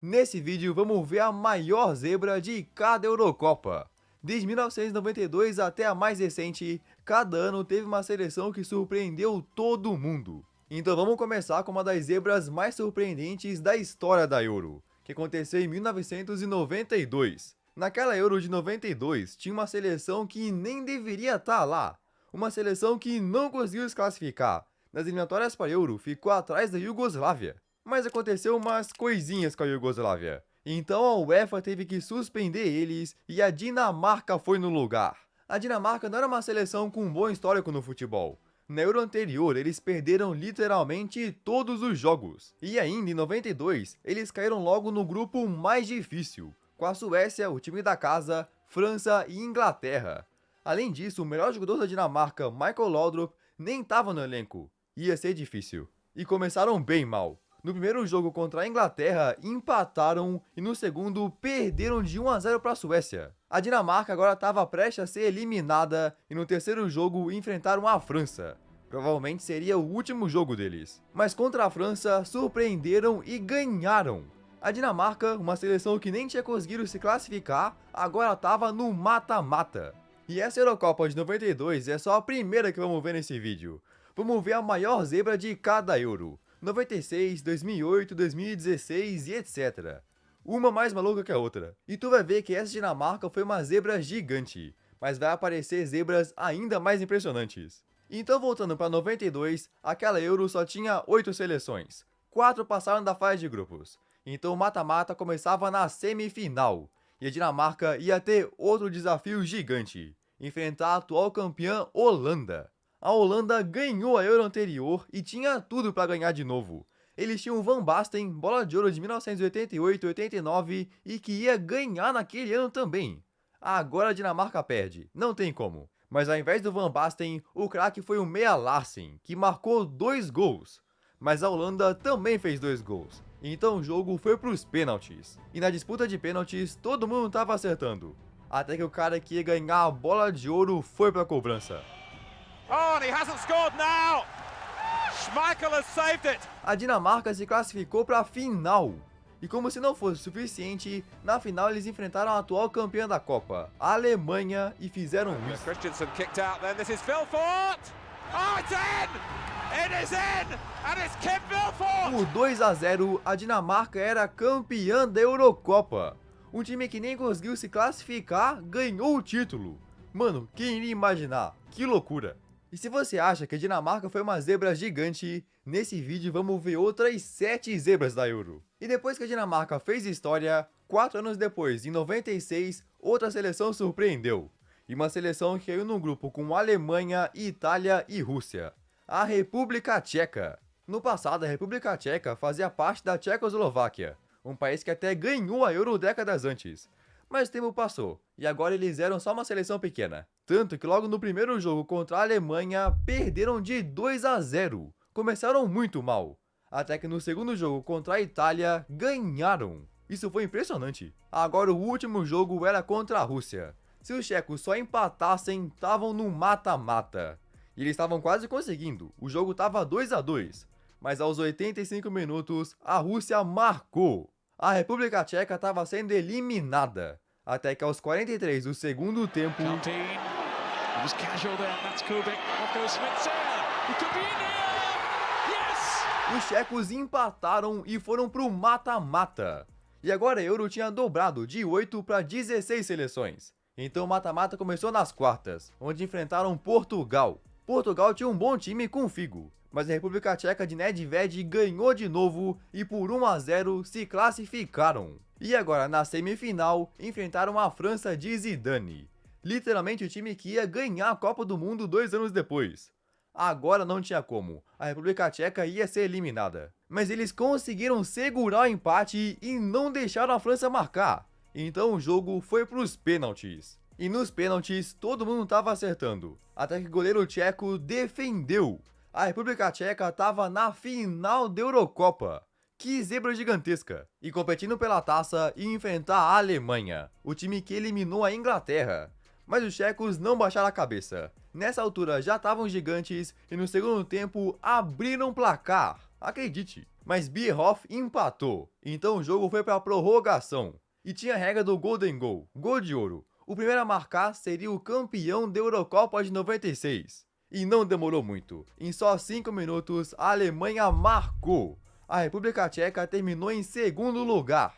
Nesse vídeo vamos ver a maior zebra de cada Eurocopa. Desde 1992 até a mais recente, cada ano teve uma seleção que surpreendeu todo mundo. Então vamos começar com uma das zebras mais surpreendentes da história da Euro, que aconteceu em 1992. Naquela Euro de 92, tinha uma seleção que nem deveria estar lá. Uma seleção que não conseguiu se classificar. Nas eliminatórias para a Euro, ficou atrás da Iugoslávia. Mas aconteceu umas coisinhas com a Iugoslávia. Então a UEFA teve que suspender eles e a Dinamarca foi no lugar. A Dinamarca não era uma seleção com um bom histórico no futebol. Na Euro anterior, eles perderam literalmente todos os jogos. E ainda em 92, eles caíram logo no grupo mais difícil, com a Suécia, o time da casa, França e Inglaterra. Além disso, o melhor jogador da Dinamarca, Michael Laudrup, nem estava no elenco. Ia ser difícil. E começaram bem mal. No primeiro jogo contra a Inglaterra, empataram e no segundo, perderam de 1-0 para a Suécia. A Dinamarca agora estava prestes a ser eliminada e no terceiro jogo enfrentaram a França. Provavelmente seria o último jogo deles. Mas contra a França, surpreenderam e ganharam. A Dinamarca, uma seleção que nem tinha conseguido se classificar, agora estava no mata-mata. E essa Eurocopa de 92 é só a primeira que vamos ver nesse vídeo. Vamos ver a maior zebra de cada Euro. 96, 2008, 2016 e etc. Uma mais maluca que a outra. E tu vai ver que essa Dinamarca foi uma zebra gigante, mas vai aparecer zebras ainda mais impressionantes. Então voltando para 92, aquela Euro só tinha 8 seleções. 4 passaram da fase de grupos. Então o mata-mata começava na semifinal. E a Dinamarca ia ter outro desafio gigante. Enfrentar a atual campeã Holanda. A Holanda ganhou a Euro anterior e tinha tudo para ganhar de novo. Eles tinham Van Basten, bola de ouro de 1988-89 e que ia ganhar naquele ano também. Agora a Dinamarca perde, não tem como. Mas ao invés do Van Basten, o craque foi o Mea Larsen, que marcou 2 gols. Mas a Holanda também fez 2 gols. Então o jogo foi para os pênaltis. E na disputa de pênaltis, todo mundo estava acertando. Até que o cara que ia ganhar a bola de ouro foi para a cobrança. Oh, and he hasn't scored now! Schmeichel has saved it! A Dinamarca se classificou para a final. E como se não fosse suficiente, na final eles enfrentaram a atual campeã da Copa, a Alemanha, e fizeram isso. Christensen kicked out then, this is Vilfort! Oh, it's in! It is in! And it's Kim Vilfort! Por 2-0, a Dinamarca era campeã da Eurocopa. Um time que nem conseguiu se classificar, ganhou o título. Mano, quem iria imaginar? Que loucura! E se você acha que a Dinamarca foi uma zebra gigante, nesse vídeo vamos ver outras 7 zebras da Euro. E depois que a Dinamarca fez história, 4 anos depois, em 96, outra seleção surpreendeu. E uma seleção que caiu num grupo com Alemanha, Itália e Rússia. A República Tcheca. No passado, a República Tcheca fazia parte da Tchecoslováquia, um país que até ganhou a Euro décadas antes. Mas o tempo passou, e agora eles eram só uma seleção pequena. Tanto que logo no primeiro jogo contra a Alemanha, perderam de 2-0. Começaram muito mal. Até que no segundo jogo contra a Itália, ganharam. Isso foi impressionante. Agora o último jogo era contra a Rússia. Se os tchecos só empatassem, estavam no mata-mata. E eles estavam quase conseguindo, o jogo estava 2-2. Mas aos 85 minutos, a Rússia marcou. A República Tcheca estava sendo eliminada, até que aos 43 do segundo tempo, os tchecos empataram e foram pro mata-mata. E agora a Euro tinha dobrado de 8 para 16 seleções. Então o mata-mata começou nas quartas, onde enfrentaram Portugal. Portugal tinha um bom time com Figo. Mas a República Tcheca de Nedved ganhou de novo e por 1-0 se classificaram. E agora na semifinal enfrentaram a França de Zidane. Literalmente o time que ia ganhar a Copa do Mundo 2 anos depois. Agora não tinha como, a República Tcheca ia ser eliminada. Mas eles conseguiram segurar o empate e não deixaram a França marcar. Então o jogo foi para os pênaltis. E nos pênaltis todo mundo estava acertando, até que o goleiro tcheco defendeu. A República Tcheca estava na final da Eurocopa. Que zebra gigantesca! E competindo pela taça e enfrentar a Alemanha, o time que eliminou a Inglaterra. Mas os tchecos não baixaram a cabeça. Nessa altura já estavam gigantes e no segundo tempo abriram placar. acredite. Mas Bierhoff empatou, então o jogo foi para prorrogação. E tinha a regra do Golden Goal, gol de ouro. O primeiro a marcar seria o campeão da Eurocopa de 96. E não demorou muito. Em só 5 minutos, a Alemanha marcou. A República Tcheca terminou em segundo lugar.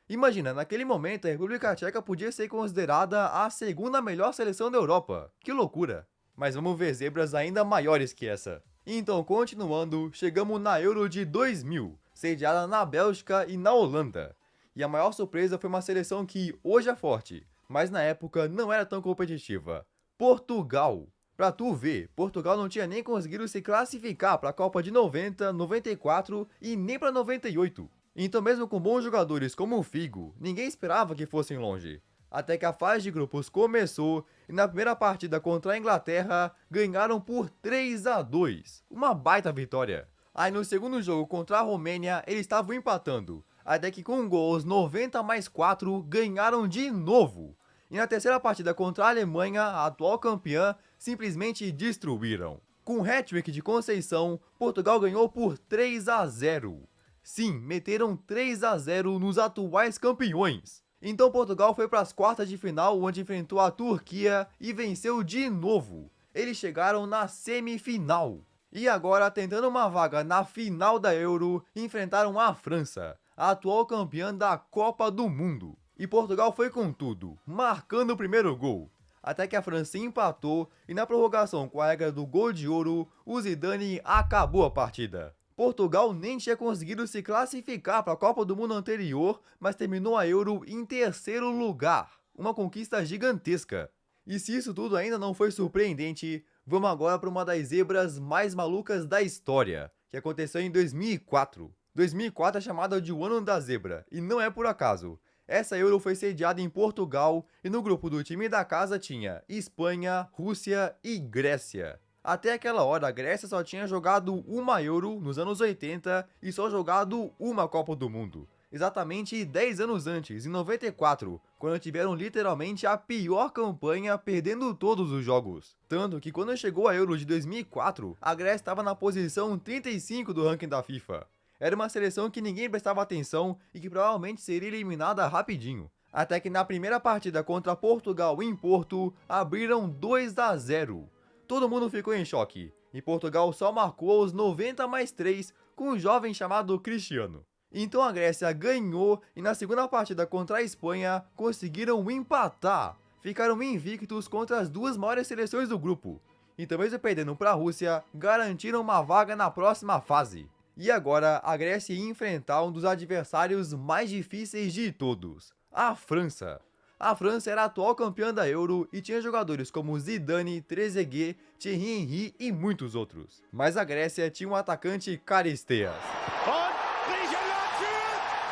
Imagina, naquele momento a República Tcheca podia ser considerada a segunda melhor seleção da Europa. Que loucura! Mas vamos ver zebras ainda maiores que essa. Então, continuando, chegamos na Euro de 2000, sediada na Bélgica e na Holanda. E a maior surpresa foi uma seleção que hoje é forte, mas na época não era tão competitiva. Portugal. Pra tu ver, Portugal não tinha nem conseguido se classificar para a Copa de 90, 94 e nem para 98. Então mesmo com bons jogadores como o Figo, ninguém esperava que fossem longe. Até que a fase de grupos começou e na primeira partida contra a Inglaterra ganharam por 3-2. Uma baita vitória. Aí no segundo jogo contra a Romênia eles estavam empatando. Até que com um gol aos 90+4 ganharam de novo. E na terceira partida contra a Alemanha, a atual campeã, simplesmente destruíram. Com um hat-trick de Conceição, Portugal ganhou por 3-0. Sim, meteram 3-0 nos atuais campeões. Então Portugal foi para as quartas de final, onde enfrentou a Turquia e venceu de novo. Eles chegaram na semifinal. E agora, tentando uma vaga na final da Euro, enfrentaram a França, a atual campeã da Copa do Mundo. E Portugal foi com tudo, marcando o primeiro gol. Até que a França empatou e na prorrogação com a regra do gol de ouro, o Zidane acabou a partida. Portugal nem tinha conseguido se classificar para a Copa do Mundo anterior, mas terminou a Euro em terceiro lugar. Uma conquista gigantesca. E se isso tudo ainda não foi surpreendente, vamos agora para uma das zebras mais malucas da história, que aconteceu em 2004. 2004 é chamada de o ano da zebra, e não é por acaso. Essa Euro foi sediada em Portugal e no grupo do time da casa tinha Espanha, Rússia e Grécia. Até aquela hora, a Grécia só tinha jogado uma Euro nos anos 80 e só jogado uma Copa do Mundo. Exatamente 10 anos antes, em 94, quando tiveram literalmente a pior campanha, perdendo todos os jogos. Tanto que quando chegou a Euro de 2004, a Grécia estava na posição 35 do ranking da FIFA. Era uma seleção que ninguém prestava atenção e que provavelmente seria eliminada rapidinho. Até que na primeira partida contra Portugal em Porto, abriram 2-0. Todo mundo ficou em choque, e Portugal só marcou aos 90+3 com um jovem chamado Cristiano. Então a Grécia ganhou e na segunda partida contra a Espanha conseguiram empatar. Ficaram invictos contra as duas maiores seleções do grupo. Então mesmo perdendo para a Rússia, garantiram uma vaga na próxima fase. E agora a Grécia ia enfrentar um dos adversários mais difíceis de todos, a França. A França era a atual campeã da Euro e tinha jogadores como Zidane, Trezeguet, Thierry Henry e muitos outros. Mas a Grécia tinha um atacante Charisteas.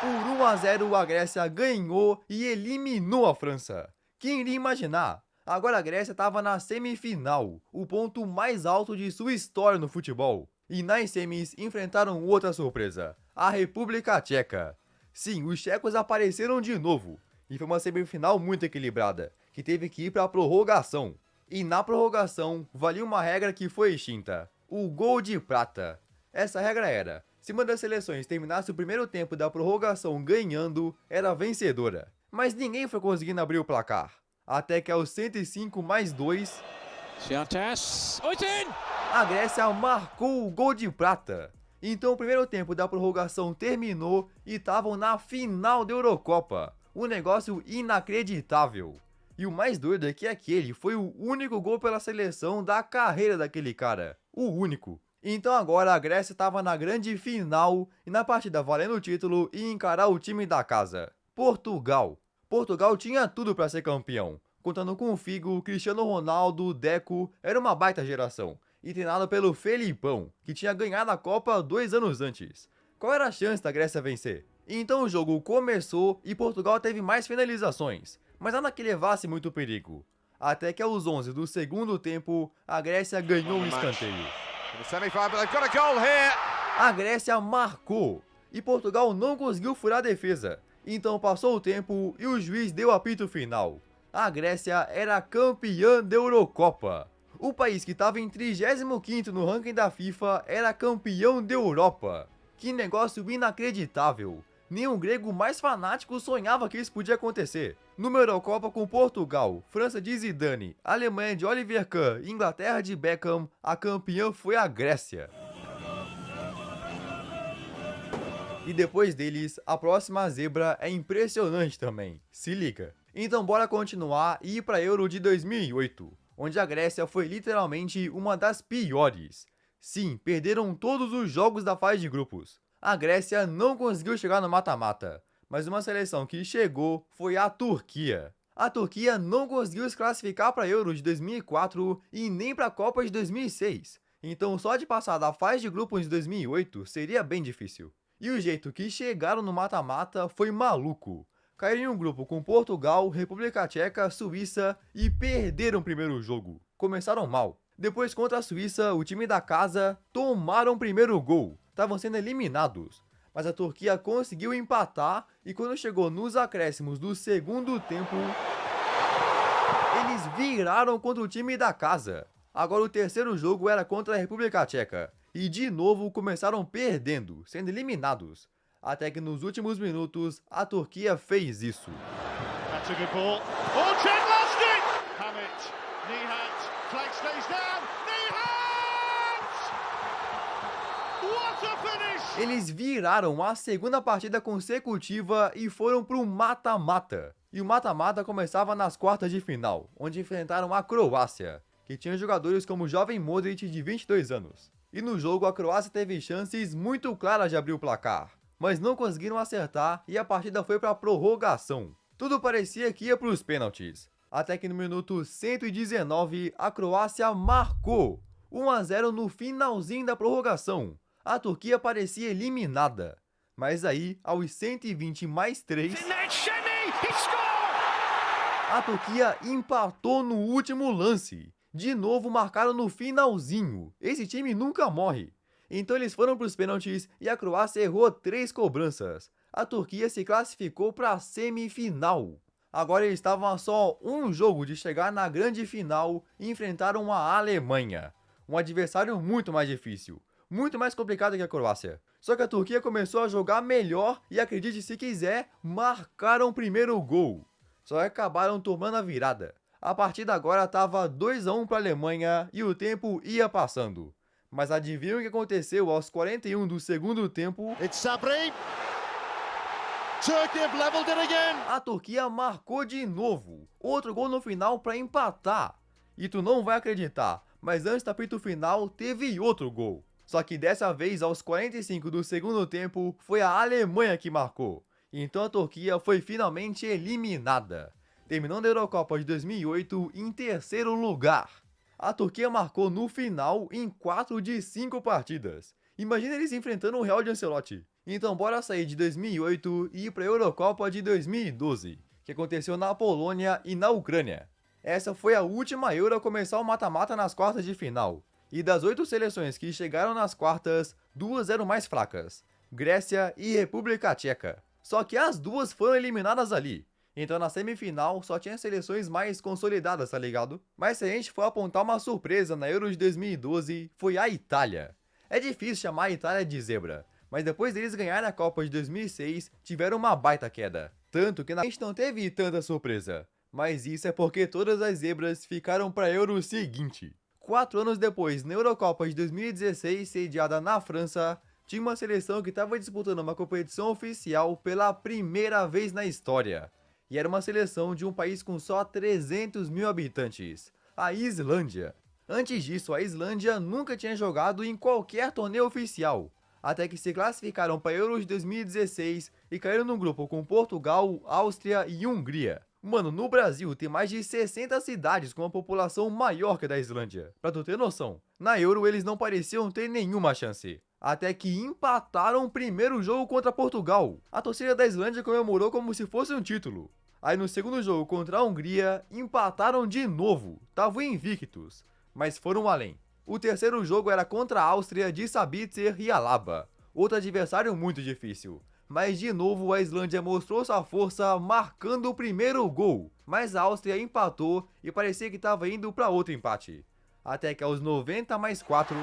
Por 1-0 a Grécia ganhou e eliminou a França. Quem iria imaginar? Agora a Grécia estava na semifinal, o ponto mais alto de sua história no futebol. E nas semis enfrentaram outra surpresa, a República Tcheca. Sim, os tchecos apareceram de novo. E foi uma semifinal muito equilibrada, que teve que ir para a prorrogação. E na prorrogação, valia uma regra que foi extinta, o gol de prata. Essa regra era, se uma das seleções terminasse o primeiro tempo da prorrogação ganhando, era vencedora. Mas ninguém foi conseguindo abrir o placar. Até que aos 105+2, a Grécia marcou o gol de prata. Então o primeiro tempo da prorrogação terminou e estavam na final da Eurocopa. Um negócio inacreditável. E o mais doido é que aquele foi o único gol pela seleção da carreira daquele cara. O único. Então agora a Grécia estava na grande final e na partida valendo o título e encarar o time da casa, Portugal. Portugal tinha tudo para ser campeão. Contando com o Figo, Cristiano Ronaldo, Deco, era uma baita geração. E treinado pelo Felipão, que tinha ganhado a Copa 2 anos antes. Qual era a chance da Grécia vencer? Então o jogo começou e Portugal teve mais finalizações, mas nada que levasse muito perigo. Até que aos 11 do segundo tempo, a Grécia ganhou um escanteio. A Grécia marcou e Portugal não conseguiu furar a defesa. Então passou o tempo e o juiz deu o apito final. A Grécia era campeã da Eurocopa. O país que estava em 35º no ranking da FIFA era campeão da Europa. Que negócio inacreditável! Nenhum grego mais fanático sonhava que isso podia acontecer. Numa Eurocopa com Portugal, França de Zidane, Alemanha de Oliver Kahn e Inglaterra de Beckham, a campeã foi a Grécia. E depois deles, a próxima zebra é impressionante também. Se liga. Então bora continuar e ir para Euro de 2008, onde a Grécia foi literalmente uma das piores. Sim, perderam todos os jogos da fase de grupos. A Grécia não conseguiu chegar no mata-mata, mas uma seleção que chegou foi a Turquia. A Turquia não conseguiu se classificar para a Euro de 2004 e nem para a Copa de 2006. Então só de passar da fase de grupos de 2008 seria bem difícil. E o jeito que chegaram no mata-mata foi maluco. Caíram em um grupo com Portugal, República Tcheca, Suíça e perderam o primeiro jogo. Começaram mal. Depois, contra a Suíça, o time da casa tomaram o primeiro gol. Estavam sendo eliminados. Mas a Turquia conseguiu empatar e quando chegou nos acréscimos do segundo tempo, eles viraram contra o time da casa. Agora o terceiro jogo era contra a República Tcheca. E de novo começaram perdendo, sendo eliminados. Até que nos últimos minutos, a Turquia fez isso. That's a good ball. Oh, Cech lost it! Hamit, Nihat, flag stays down, Nihat! What a finish! Eles viraram a segunda partida consecutiva e foram pro mata-mata. E o mata-mata começava nas quartas de final, onde enfrentaram a Croácia, que tinha jogadores como o jovem Modric de 22 anos. E no jogo a Croácia teve chances muito claras de abrir o placar, mas não conseguiram acertar e a partida foi para a prorrogação. Tudo parecia que ia para os pênaltis, até que no minuto 119 a Croácia marcou 1-0 no finalzinho da prorrogação. A Turquia parecia eliminada, mas aí aos 120 mais 3, a Turquia empatou no último lance. De novo marcaram no finalzinho. Esse time nunca morre. Então eles foram para os pênaltis e a Croácia errou 3 cobranças. A Turquia se classificou para a semifinal. Agora eles estavam a só um jogo de chegar na grande final e enfrentaram a Alemanha. Um adversário muito mais difícil. Muito mais complicado que a Croácia. Só que a Turquia começou a jogar melhor e, acredite se quiser, marcaram o primeiro gol. Só que acabaram tomando a virada. A partida agora estava 2-1 para a Alemanha e o tempo ia passando. Mas adivinha o que aconteceu aos 41 do segundo tempo? It's Sabri. Turkey have leveled it again. A Turquia marcou de novo. Outro gol no final para empatar. E tu não vai acreditar, mas antes do apito final teve outro gol. Só que dessa vez aos 45 do segundo tempo foi a Alemanha que marcou. Então a Turquia foi finalmente eliminada, terminando a Eurocopa de 2008 em terceiro lugar. A Turquia marcou no final em 4 de 5 partidas. Imagina eles enfrentando o Real de Ancelotti. Então bora sair de 2008 e ir para a Eurocopa de 2012, que aconteceu na Polônia e na Ucrânia. Essa foi a última Euro a começar o mata-mata nas quartas de final. E das 8 seleções que chegaram nas quartas, 2 eram mais fracas: Grécia e República Tcheca. Só que as duas foram eliminadas ali. Então na semifinal só tinha seleções mais consolidadas, tá ligado? Mas se a gente for apontar uma surpresa na Euro de 2012, foi a Itália. É difícil chamar a Itália de zebra, mas depois deles ganharem a Copa de 2006, tiveram uma baita queda. Tanto que a gente não teve tanta surpresa. Mas isso é porque todas as zebras ficaram para a Euro seguinte. 4 anos depois, na Eurocopa de 2016, sediada na França, tinha uma seleção que estava disputando uma competição oficial pela primeira vez na história. E era uma seleção de um país com só 300 mil habitantes, a Islândia. Antes disso, a Islândia nunca tinha jogado em qualquer torneio oficial, até que se classificaram para a Euro de 2016 e caíram num grupo com Portugal, Áustria e Hungria. Mano, no Brasil tem mais de 60 cidades com uma população maior que a da Islândia. Pra tu ter noção, na Euro eles não pareciam ter nenhuma chance. Até que empataram o primeiro jogo contra Portugal. A torcida da Islândia comemorou como se fosse um título. Aí no segundo jogo contra a Hungria, empataram de novo. Estavam invictos, mas foram além. O terceiro jogo era contra a Áustria de Sabitzer e Alaba. Outro adversário muito difícil. Mas de novo a Islândia mostrou sua força marcando o primeiro gol. Mas a Áustria empatou e parecia que estava indo para outro empate. Até que aos 90 mais 4...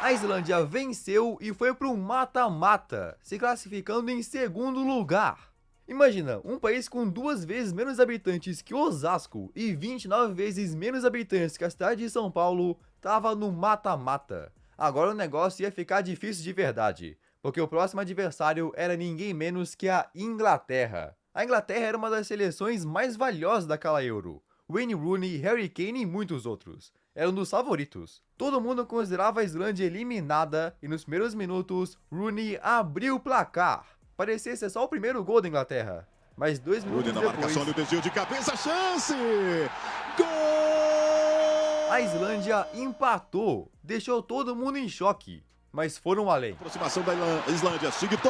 A Islândia venceu e foi para um mata-mata, se classificando em segundo lugar. Imagina, um país com 2 vezes menos habitantes que Osasco e 29 vezes menos habitantes que a cidade de São Paulo, tava no mata-mata. Agora o negócio ia ficar difícil de verdade, porque o próximo adversário era ninguém menos que a Inglaterra. A Inglaterra era uma das seleções mais valiosas daquela Euro. Wayne Rooney, Harry Kane e muitos outros eram dos favoritos. Todo mundo considerava a Islândia eliminada e nos primeiros minutos, Rooney abriu o placar. Parecia ser só o primeiro gol da Inglaterra, mas 2 minutos depois... marcação, o desvio de cabeça, chance! Gol! A Islândia empatou, deixou todo mundo em choque, mas foram além. Aproximação da Islândia, Sigurdsson!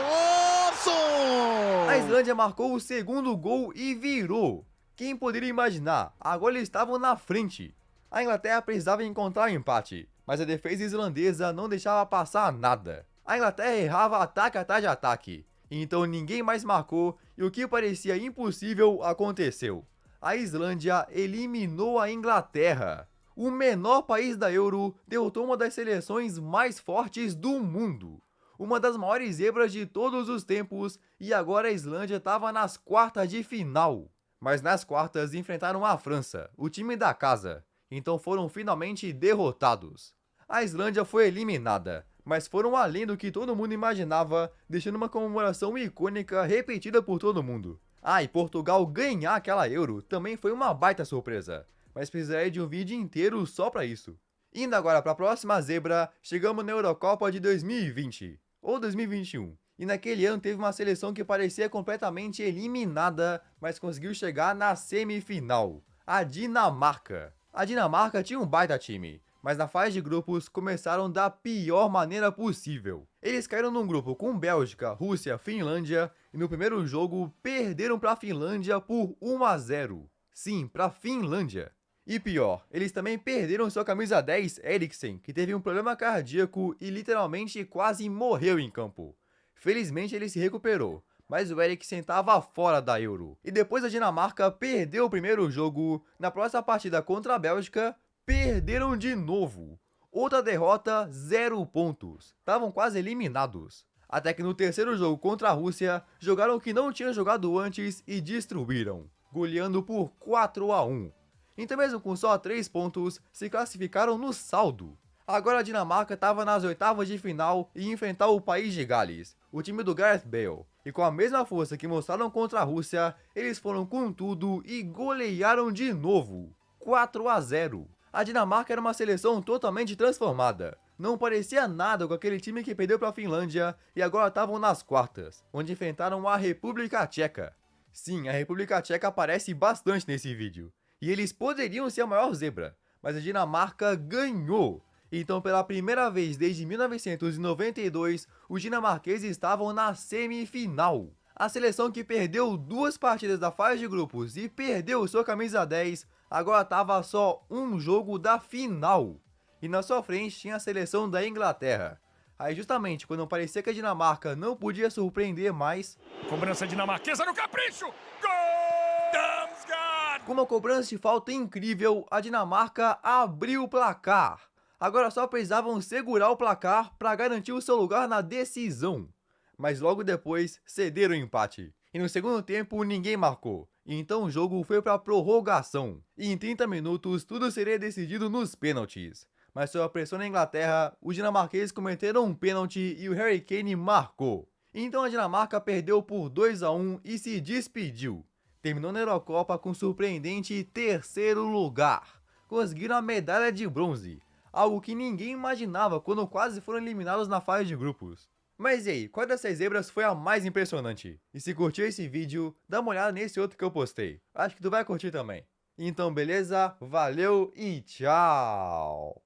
A Islândia marcou o segundo gol e virou. Quem poderia imaginar? Agora eles estavam na frente. A Inglaterra precisava encontrar um empate, mas a defesa islandesa não deixava passar nada. A Inglaterra errava ataque atrás de ataque, então ninguém mais marcou e o que parecia impossível aconteceu. A Islândia eliminou a Inglaterra. O menor país da Euro derrotou uma das seleções mais fortes do mundo. Uma das maiores zebras de todos os tempos e agora a Islândia estava nas quartas de final. Mas nas quartas enfrentaram a França, o time da casa. Então foram finalmente derrotados. A Islândia foi eliminada, mas foram além do que todo mundo imaginava, deixando uma comemoração icônica repetida por todo mundo. E Portugal ganhar aquela Euro também foi uma baita surpresa, mas precisaria de um vídeo inteiro só pra isso. Indo agora para a próxima zebra, chegamos na Eurocopa de 2020, ou 2021. E naquele ano teve uma seleção que parecia completamente eliminada, mas conseguiu chegar na semifinal, a Dinamarca. A Dinamarca tinha um baita time, mas na fase de grupos começaram da pior maneira possível. Eles caíram num grupo com Bélgica, Rússia, Finlândia e no primeiro jogo perderam para a Finlândia por 1-0. Sim, para a Finlândia. E pior, eles também perderam sua camisa 10, Eriksen, que teve um problema cardíaco e literalmente quase morreu em campo. Felizmente ele se recuperou, mas o Eriksen estava fora da Euro. E depois a Dinamarca perdeu o primeiro jogo, na próxima partida contra a Bélgica, perderam de novo. Outra derrota, 0 pontos. Estavam quase eliminados. Até que no terceiro jogo contra a Rússia, jogaram o que não tinham jogado antes e destruíram, goleando por 4-1. Então mesmo com só 3 pontos, se classificaram no saldo. Agora a Dinamarca estava nas oitavas de final e ia enfrentar o país de Gales, o time do Gareth Bale. E com a mesma força que mostraram contra a Rússia, eles foram com tudo e golearam de novo, 4-0. A Dinamarca era uma seleção totalmente transformada. Não parecia nada com aquele time que perdeu para a Finlândia e agora estavam nas quartas, onde enfrentaram a República Tcheca. Sim, a República Tcheca aparece bastante nesse vídeo. E eles poderiam ser a maior zebra, mas a Dinamarca ganhou. Então, pela primeira vez desde 1992, os dinamarqueses estavam na semifinal. A seleção que perdeu 2 partidas da fase de grupos e perdeu sua camisa 10, agora estava só um jogo da final. E na sua frente tinha a seleção da Inglaterra. Aí justamente quando parecia que a Dinamarca não podia surpreender mais... Cobrança dinamarquesa no capricho! Gol! Damsgaard! Com uma cobrança de falta incrível, a Dinamarca abriu o placar. Agora só precisavam segurar o placar para garantir o seu lugar na decisão. Mas logo depois cederam o empate. E no segundo tempo ninguém marcou. Então o jogo foi para prorrogação. E em 30 minutos tudo seria decidido nos pênaltis. Mas sob a pressão da Inglaterra, os dinamarqueses cometeram um pênalti e o Harry Kane marcou. Então a Dinamarca perdeu por 2-1 e se despediu. Terminou na Eurocopa com surpreendente terceiro lugar. Conseguiram a medalha de bronze. Algo que ninguém imaginava quando quase foram eliminados na fase de grupos. Mas e aí, qual dessas zebras foi a mais impressionante? E se curtiu esse vídeo, dá uma olhada nesse outro que eu postei. Acho que tu vai curtir também. Então beleza? Valeu e tchau!